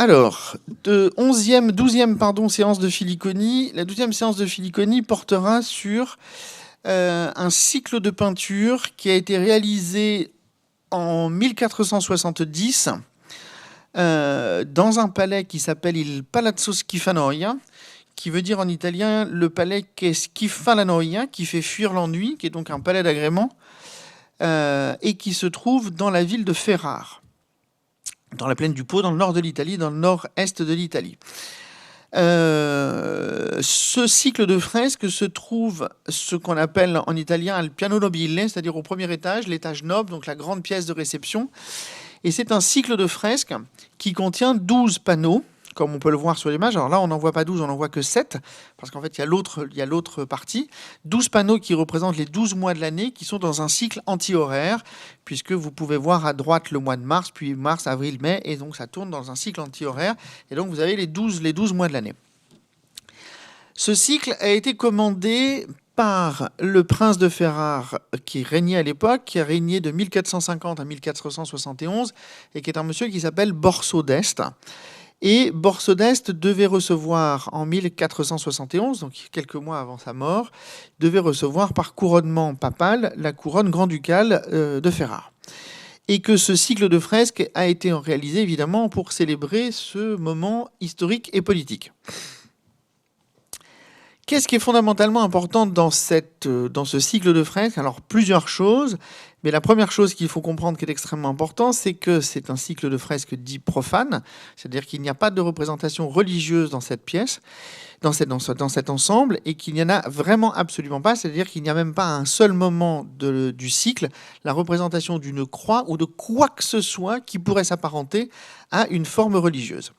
Alors, de 12e séance de Filiconie, la 12e séance de Filiconie portera sur un cycle de peinture qui a été réalisé en 1470 dans un palais qui s'appelle il Palazzo Schifanoia, qui veut dire en italien le palais che schifa la noia, qui fait fuir l'ennui, qui est donc un palais d'agrément, et qui se trouve dans la ville de Ferrare, dans la plaine du Pô, dans le nord de l'Italie, dans le nord-est de l'Italie. Ce cycle de fresques se trouve ce qu'on appelle en italien le piano nobile, c'est-à-dire au premier étage, l'étage noble, donc la grande pièce de réception. Et c'est un cycle de fresques qui contient 12 panneaux, comme on peut le voir sur l'image. Alors là, on n'en voit pas 12, on n'en voit que 7, parce qu'en fait, il y a l'autre partie. 12 panneaux qui représentent les 12 mois de l'année, qui sont dans un cycle anti-horaire, puisque vous pouvez voir à droite le mois de mars, puis mars, avril, mai, et donc ça tourne dans un cycle anti-horaire. Et donc, vous avez les 12 mois de l'année. Ce cycle a été commandé par le prince de Ferrare qui régnait à l'époque, qui a régné de 1450 à 1471, et qui est un monsieur qui s'appelle Borso d'Este. Et Borso d'Este devait recevoir en 1471, donc quelques mois avant sa mort, devait recevoir par couronnement papal la couronne grand-ducale de Ferrare. Et que ce cycle de fresques a été réalisé évidemment pour célébrer ce moment historique et politique. Qu'est-ce qui est fondamentalement important dans ce cycle de fresques? Alors, plusieurs choses, mais la première chose qu'il faut comprendre qui est extrêmement importante, c'est que c'est un cycle de fresques dit profane, c'est-à-dire qu'il n'y a pas de représentation religieuse dans cette pièce, dans cet ensemble, et qu'il n'y en a vraiment absolument pas, c'est-à-dire qu'il n'y a même pas à un seul moment du cycle la représentation d'une croix ou de quoi que ce soit qui pourrait s'apparenter à une forme religieuse.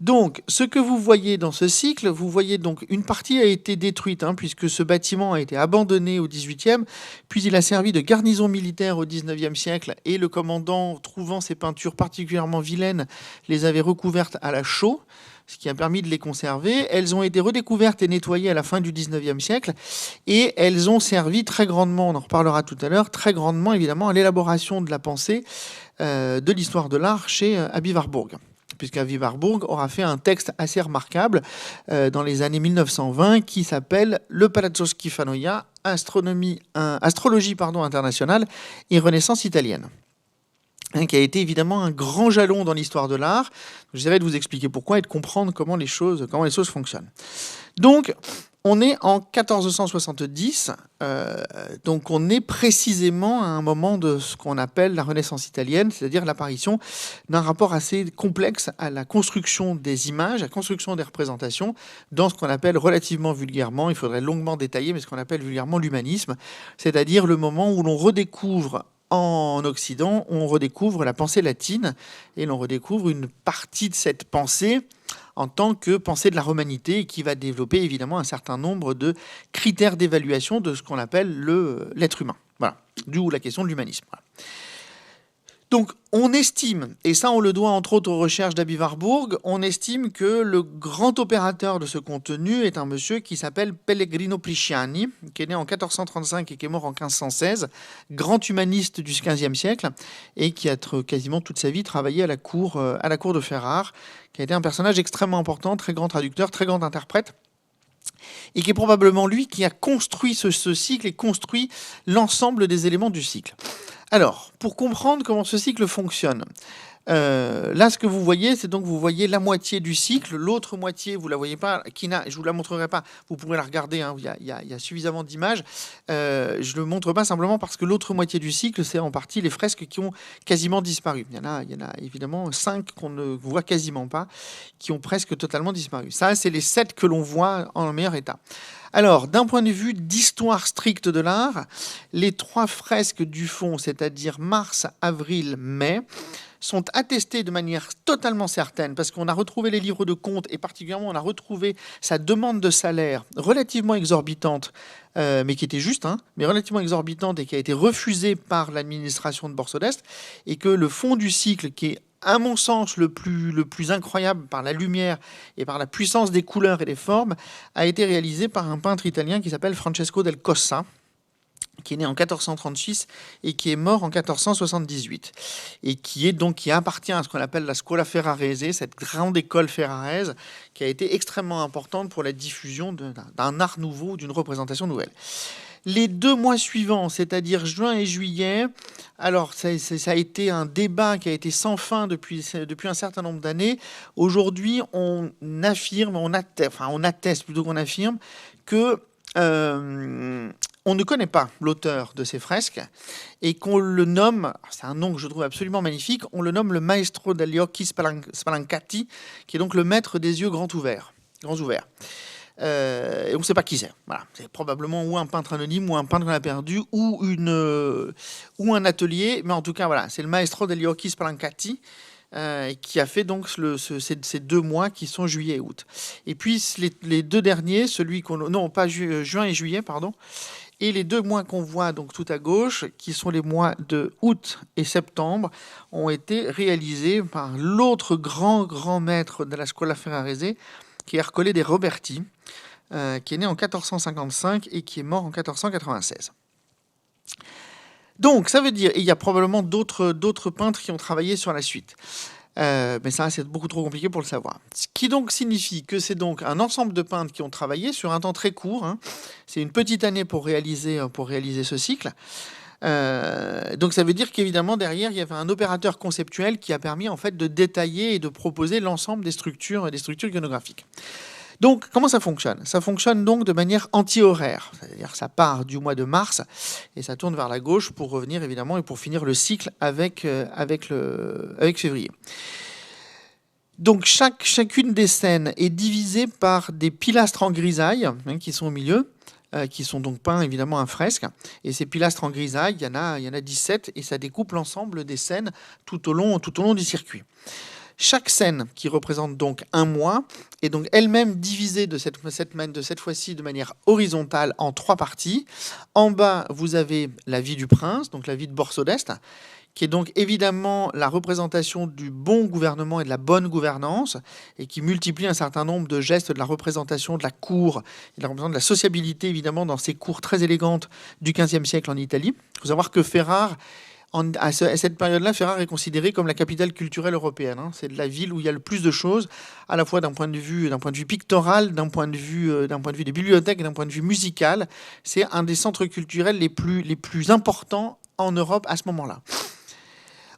Donc, ce que vous voyez dans ce cycle, vous voyez donc une partie a été détruite, puisque ce bâtiment a été abandonné au XVIIIe, puis il a servi de garnison militaire au XIXe siècle, et le commandant, trouvant ces peintures particulièrement vilaines, les avait recouvertes à la chaux, ce qui a permis de les conserver. Elles ont été redécouvertes et nettoyées à la fin du XIXe siècle, et elles ont servi très grandement, on en reparlera tout à l'heure, très grandement évidemment à l'élaboration de la pensée de l'histoire de l'art chez Aby Warburg. Puisqu'Aby Warburg aura fait un texte assez remarquable dans les années 1920 qui s'appelle « Le Palazzo Schifanoia, astrologie internationale et Renaissance italienne ». Qui a été évidemment un grand jalon dans l'histoire de l'art. J'essaierai de vous expliquer pourquoi et de comprendre comment les choses fonctionnent. Donc, on est en 1470, donc on est précisément à un moment de ce qu'on appelle la Renaissance italienne, c'est-à-dire l'apparition d'un rapport assez complexe à la construction des images, à la construction des représentations, dans ce qu'on appelle relativement vulgairement, il faudrait longuement détailler, mais ce qu'on appelle vulgairement l'humanisme, c'est-à-dire le moment où l'on redécouvre en Occident, on redécouvre la pensée latine et l'on redécouvre une partie de cette pensée en tant que pensée de la romanité qui va développer évidemment un certain nombre de critères d'évaluation de ce qu'on appelle l'être humain. Voilà, d'où la question de l'humanisme. Voilà. Donc, on estime, et ça on le doit entre autres aux recherches d'Aby Warburg, on estime que le grand opérateur de ce contenu est un monsieur qui s'appelle Pellegrino Prisciani, qui est né en 1435 et qui est mort en 1516, grand humaniste du XVe siècle, et qui a quasiment toute sa vie travaillé à la cour de Ferrare, qui a été un personnage extrêmement important, très grand traducteur, très grand interprète, et qui est probablement lui qui a construit ce cycle et construit l'ensemble des éléments du cycle. Alors, pour comprendre comment ce cycle fonctionne, là, ce que vous voyez, c'est donc vous voyez la moitié du cycle, l'autre moitié, vous la voyez pas, je vous la montrerai pas, vous pourrez la regarder, il y a suffisamment d'images. Je le montre pas simplement parce que l'autre moitié du cycle, c'est en partie les fresques qui ont quasiment disparu. Il y en a évidemment 5 qu'on ne voit quasiment pas, qui ont presque totalement disparu. Ça, c'est les 7 que l'on voit en meilleur état. Alors, d'un point de vue d'histoire stricte de l'art, les 3 fresques du fond, c'est-à-dire mars, avril, mai, sont attestées de manière totalement certaine, parce qu'on a retrouvé les livres de comptes, et particulièrement on a retrouvé sa demande de salaire relativement exorbitante, mais qui était juste, mais relativement exorbitante, et qui a été refusée par l'administration de Borso d'Este, et que le fond du cycle, qui est à mon sens le plus incroyable par la lumière et par la puissance des couleurs et des formes, a été réalisé par un peintre italien qui s'appelle Francesco del Cossa, qui est né en 1436 et qui est mort en 1478, et qui appartient à ce qu'on appelle la Scuola Ferrarese, cette grande école ferraraise qui a été extrêmement importante pour la diffusion d'un art nouveau, d'une représentation nouvelle. Les 2 mois suivants, c'est-à-dire juin et juillet, alors ça a été un débat qui a été sans fin depuis un certain nombre d'années. Aujourd'hui, on atteste plutôt qu'on affirme que on ne connaît pas l'auteur de ces fresques et qu'on le nomme, c'est un nom que je trouve absolument magnifique, on le nomme le Maestro degli occhi spalancati, qui est donc le maître des yeux grands ouverts. Et on ne sait pas qui c'est. Voilà. C'est probablement ou un peintre anonyme, ou un peintre qu'on a perdu, ou un atelier. Mais en tout cas, voilà, c'est le Maestro degli occhi spalancati qui a fait donc ces 2 mois qui sont juillet et août. Et puis les 2 derniers, juin et juillet, pardon. Et les 2 mois qu'on voit donc tout à gauche, qui sont les mois de août et septembre, ont été réalisés par l'autre grand maître de la Scuola Ferrarese, qui est Ercole de Roberti, qui est né en 1455 et qui est mort en 1496. Donc, ça veut dire, et il y a probablement d'autres peintres qui ont travaillé sur la suite. Mais ça, c'est beaucoup trop compliqué pour le savoir. Ce qui donc signifie que c'est donc un ensemble de peintres qui ont travaillé sur un temps très court. C'est une petite année pour réaliser ce cycle. Donc ça veut dire qu'évidemment, derrière, il y avait un opérateur conceptuel qui a permis en fait de détailler et de proposer l'ensemble des structures iconographiques. Donc, comment ça fonctionne? Ça fonctionne donc de manière anti-horaire, c'est-à-dire ça part du mois de mars et ça tourne vers la gauche pour revenir évidemment et pour finir le cycle avec février. Donc, chacune des scènes est divisée par des pilastres en grisaille qui sont au milieu, qui sont donc peints évidemment en fresque. Et ces pilastres en grisaille, il y en a 17 et ça découpe l'ensemble des scènes tout au long du circuit. Chaque scène, qui représente donc un mois, est donc elle-même divisée de cette fois-ci de manière horizontale en 3 parties. En bas, vous avez la vie du prince, donc la vie de Borso d'Este, qui est donc évidemment la représentation du bon gouvernement et de la bonne gouvernance, et qui multiplie un certain nombre de gestes de la représentation de la cour, et de la représentation de la sociabilité, évidemment, dans ces cours très élégantes du XVe siècle en Italie. Il faut savoir que Ferrare, à cette période-là, Ferrare est considérée comme la capitale culturelle européenne. C'est la ville où il y a le plus de choses, à la fois d'un point de vue pictoral, d'un point de vue des bibliothèques et d'un point de vue musical. C'est un des centres culturels les plus importants en Europe à ce moment-là.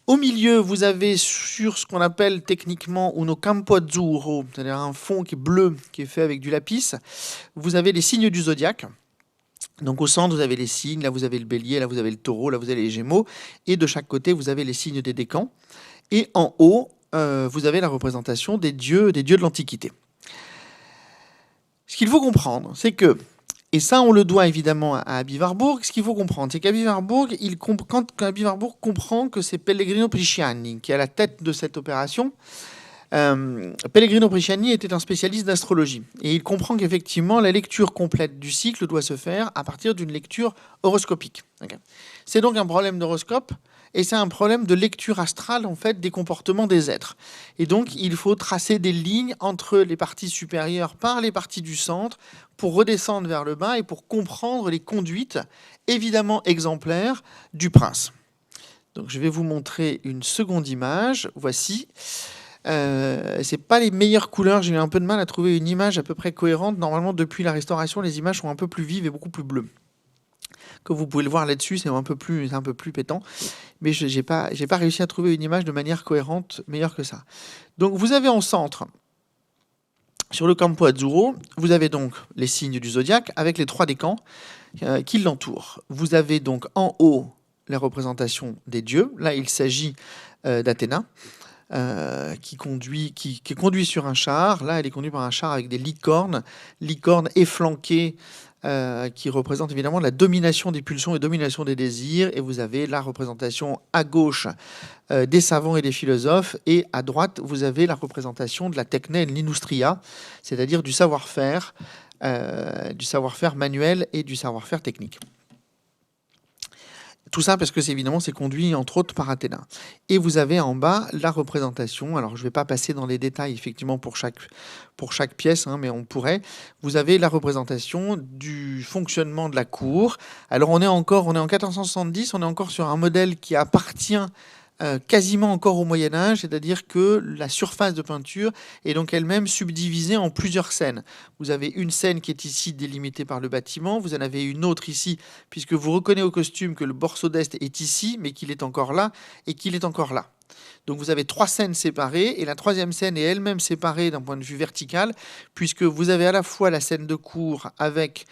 Au milieu, vous avez sur ce qu'on appelle techniquement uno campo azzurro, c'est-à-dire un fond qui est bleu, qui est fait avec du lapis, vous avez les signes du zodiaque. Donc au centre, vous avez les signes, là vous avez le bélier, là vous avez le taureau, là vous avez les gémeaux, et de chaque côté, vous avez les signes des décans. Et en haut, vous avez la représentation des dieux de l'Antiquité. Ce qu'il faut comprendre, c'est que, et ça on le doit évidemment à Aby Warburg, ce qu'il faut comprendre, c'est qu'Aby Warburg, quand Aby Warburg comprend que c'est Pellegrino Prisciani qui est à la tête de cette opération, Pellegrino Prisciani était un spécialiste d'astrologie et il comprend qu'effectivement la lecture complète du cycle doit se faire à partir d'une lecture horoscopique. Okay. C'est donc un problème d'horoscope et c'est un problème de lecture astrale en fait des comportements des êtres. Et donc il faut tracer des lignes entre les parties supérieures par les parties du centre pour redescendre vers le bas et pour comprendre les conduites évidemment exemplaires du prince. Donc je vais vous montrer une seconde image. Voici. C'est pas les meilleures couleurs, j'ai eu un peu de mal à trouver une image à peu près cohérente. Normalement, depuis la restauration, les images sont un peu plus vives et beaucoup plus bleues. Comme vous pouvez le voir là-dessus, c'est un peu plus pétant. Mais j'ai pas réussi à trouver une image de manière cohérente meilleure que ça. Donc vous avez en centre, sur le campo azzurro, vous avez donc les signes du zodiaque avec les 3 décans qui l'entourent. Vous avez donc en haut la représentation des dieux. Là, il s'agit d'Athéna. Qui est conduit sur un char. Là, elle est conduite par un char avec des licornes efflanquées qui représentent évidemment la domination des pulsions et domination des désirs. Et vous avez la représentation à gauche des savants et des philosophes, et à droite, vous avez la représentation de la techné et de l'industria, c'est-à-dire du savoir-faire manuel et du savoir-faire technique. Tout ça parce que c'est conduit entre autres par Athéna. Et vous avez en bas la représentation. Alors je ne vais pas passer dans les détails effectivement pour chaque pièce, mais on pourrait. Vous avez la représentation du fonctionnement de la cour. Alors on est en 1470, on est encore sur un modèle qui appartient quasiment encore au Moyen-Âge, c'est-à-dire que la surface de peinture est donc elle-même subdivisée en plusieurs scènes. Vous avez une scène qui est ici délimitée par le bâtiment, vous en avez une autre ici, puisque vous reconnaissez au costume que le Borso d'Est est ici, mais qu'il est encore là, et qu'il est encore là. Donc vous avez 3 scènes séparées, et la 3e scène est elle-même séparée d'un point de vue vertical, puisque vous avez à la fois la scène de cour avec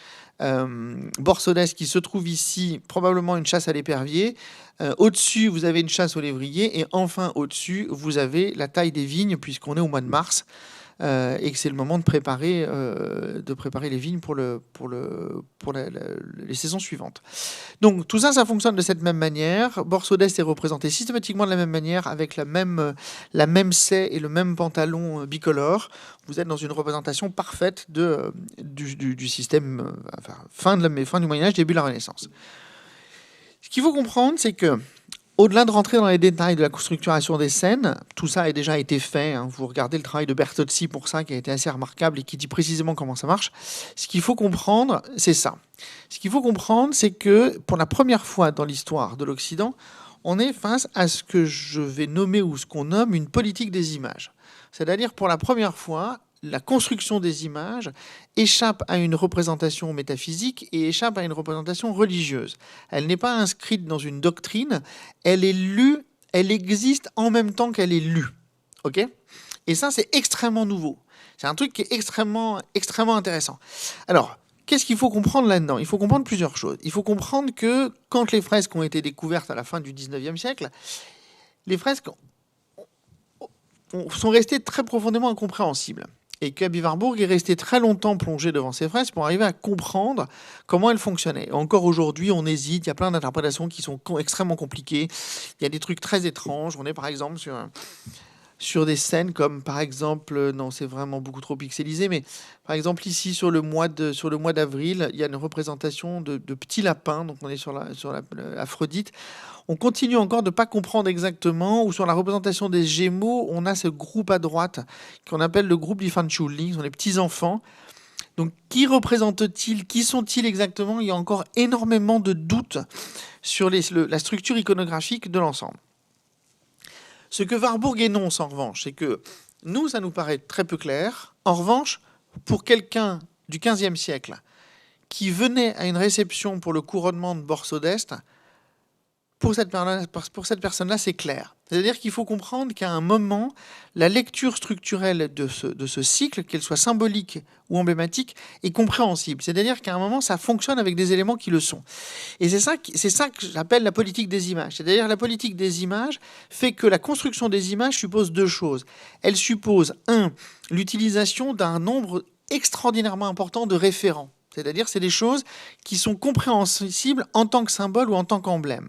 Borso d'Est qui se trouve ici, probablement une chasse à l'épervier. Au-dessus, vous avez une chasse au lévrier. Et enfin, au-dessus, vous avez la taille des vignes, puisqu'on est au mois de mars. Et que c'est le moment de préparer les vignes pour les saisons suivantes. Donc tout ça, ça fonctionne de cette même manière. Borso d'Est est représenté systématiquement de la même manière, avec la même saie et le même pantalon bicolore. Vous êtes dans une représentation parfaite du système, fin du Moyen-Âge, début de la Renaissance. Ce qu'il faut comprendre, c'est que au-delà de rentrer dans les détails de la structuration des scènes, tout ça a déjà été fait. Vous regardez le travail de Bertozzi pour ça, qui a été assez remarquable et qui dit précisément comment ça marche. Ce qu'il faut comprendre, c'est ça. Ce qu'il faut comprendre, c'est que pour la première fois dans l'histoire de l'Occident, on est face à ce que je vais nommer ou ce qu'on nomme une politique des images. C'est-à-dire, pour la première fois, la construction des images échappe à une représentation métaphysique et échappe à une représentation religieuse. Elle n'est pas inscrite dans une doctrine, elle est lue, elle existe en même temps qu'elle est lue. Ok ? Et ça, c'est extrêmement nouveau. C'est un truc qui est extrêmement, extrêmement intéressant. Alors, qu'est-ce qu'il faut comprendre là-dedans ? Il faut comprendre plusieurs choses. Il faut comprendre que quand les fresques ont été découvertes à la fin du 19e siècle, les fresques sont restées très profondément incompréhensibles. Et qu'Abby Warburg est resté très longtemps plongé devant ces fresques pour arriver à comprendre comment elles fonctionnaient. Encore aujourd'hui, on hésite, il y a plein d'interprétations qui sont extrêmement compliquées. Il y a des trucs très étranges. On est par exemple sur des scènes comme par exemple, non c'est vraiment beaucoup trop pixelisé, mais par exemple ici sur le mois d'avril, il y a une représentation de petits lapins, donc on est sur l'Aphrodite. On continue encore de ne pas comprendre exactement, ou sur la représentation des Gémeaux, on a ce groupe à droite qu'on appelle le groupe des Fanciulli, qui sont les petits-enfants. Donc qui représentent-ils ? Qui sont-ils exactement ? Il y a encore énormément de doutes sur la structure iconographique de l'ensemble. Ce que Warburg énonce en revanche, c'est que nous, ça nous paraît très peu clair. En revanche, pour quelqu'un du XVe siècle qui venait à une réception pour le couronnement de Borso d'Est, pour cette personne-là, c'est clair. C'est-à-dire qu'il faut comprendre qu'à un moment, la lecture structurelle de ce cycle, qu'elle soit symbolique ou emblématique, est compréhensible. C'est-à-dire qu'à un moment, ça fonctionne avec des éléments qui le sont. Et c'est ça que j'appelle la politique des images. C'est-à-dire la politique des images fait que la construction des images suppose 2 choses. Elle suppose, 1, l'utilisation d'un nombre extraordinairement important de référents. C'est-à-dire, c'est des choses qui sont compréhensibles en tant que symbole ou en tant qu'emblème.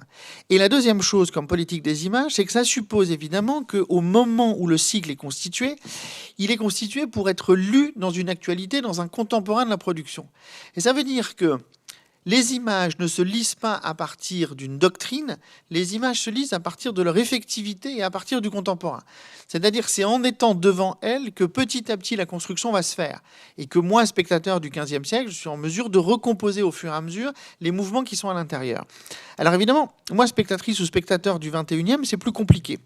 Et la deuxième chose, comme politique des images, c'est que ça suppose évidemment qu'au moment où le cycle est constitué, il est constitué pour être lu dans une actualité, dans un contemporain de la production. Et ça veut dire que les images ne se lisent pas à partir d'une doctrine, les images se lisent à partir de leur effectivité et à partir du contemporain. C'est-à-dire c'est en étant devant elles que petit à petit la construction va se faire. Et que moi, spectateur du XVe siècle, je suis en mesure de recomposer au fur et à mesure les mouvements qui sont à l'intérieur. Alors évidemment, moi, spectatrice ou spectateur du XXIe, c'est plus compliqué.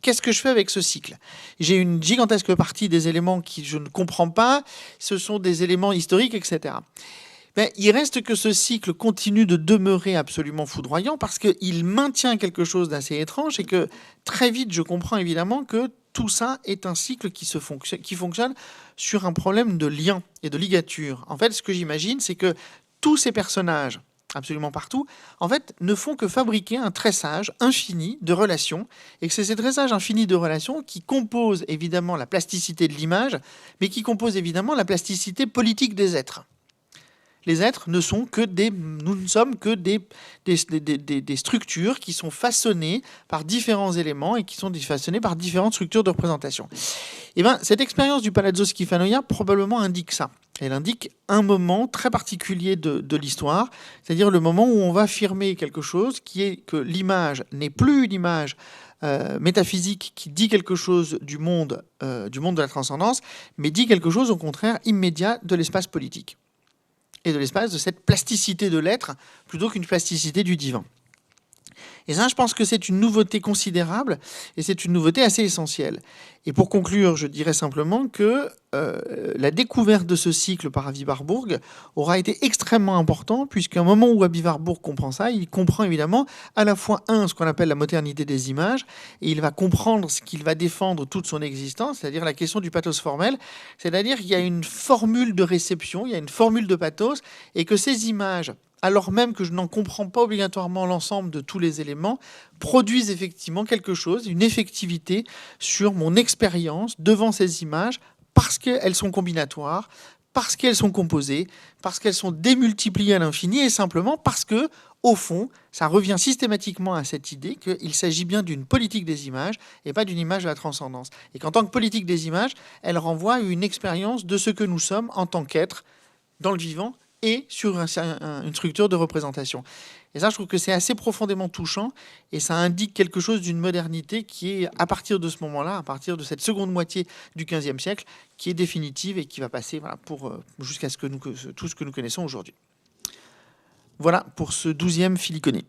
Qu'est-ce que je fais avec ce cycle ? J'ai une gigantesque partie des éléments que je ne comprends pas, ce sont des éléments historiques, etc. Mais il reste que ce cycle continue de demeurer absolument foudroyant parce qu'il maintient quelque chose d'assez étrange et que très vite, je comprends évidemment que tout ça est un cycle qui fonctionne sur un problème de lien et de ligature. En fait, ce que j'imagine, c'est que tous ces personnages, absolument partout, en fait, ne font que fabriquer un tressage infini de relations et que c'est ces tressages infinis de relations qui composent évidemment la plasticité de l'image, mais qui composent évidemment la plasticité politique des êtres. Les êtres ne sont que nous ne sommes que des structures qui sont façonnées par différents éléments et qui sont façonnées par différentes structures de représentation. Et bien, cette expérience du Palazzo Schifanoia probablement indique ça. Elle indique un moment très particulier de l'histoire, c'est-à-dire le moment où on va affirmer quelque chose qui est que l'image n'est plus une image métaphysique qui dit quelque chose du monde de la transcendance, mais dit quelque chose au contraire immédiat de l'espace politique et de l'espace de cette plasticité de l'être plutôt qu'une plasticité du divin. Et ça, je pense que c'est une nouveauté considérable et c'est une nouveauté assez essentielle. Et pour conclure, je dirais simplement que la découverte de ce cycle par Avi Warburg aura été extrêmement important, puisqu'à un moment où Avi Warburg comprend ça, il comprend évidemment à la fois, ce qu'on appelle la modernité des images, et il va comprendre ce qu'il va défendre toute son existence, c'est-à-dire la question du pathos formel, c'est-à-dire qu'il y a une formule de réception, il y a une formule de pathos, et que ces images, alors même que je n'en comprends pas obligatoirement l'ensemble de tous les éléments, produisent effectivement quelque chose, une effectivité sur mon expérience devant ces images, parce qu'elles sont combinatoires, parce qu'elles sont composées, parce qu'elles sont démultipliées à l'infini, et simplement parce que, au fond, ça revient systématiquement à cette idée qu'il s'agit bien d'une politique des images et pas d'une image de la transcendance. Et qu'en tant que politique des images, elle renvoie à une expérience de ce que nous sommes en tant qu'êtres dans le vivant et sur une structure de représentation. Et ça, je trouve que c'est assez profondément touchant, et ça indique quelque chose d'une modernité qui est, à partir de ce moment-là, à partir de cette seconde moitié du XVe siècle, qui est définitive et qui va passer jusqu'à tout ce que nous connaissons aujourd'hui. Voilà pour ce 12e Filiconnée.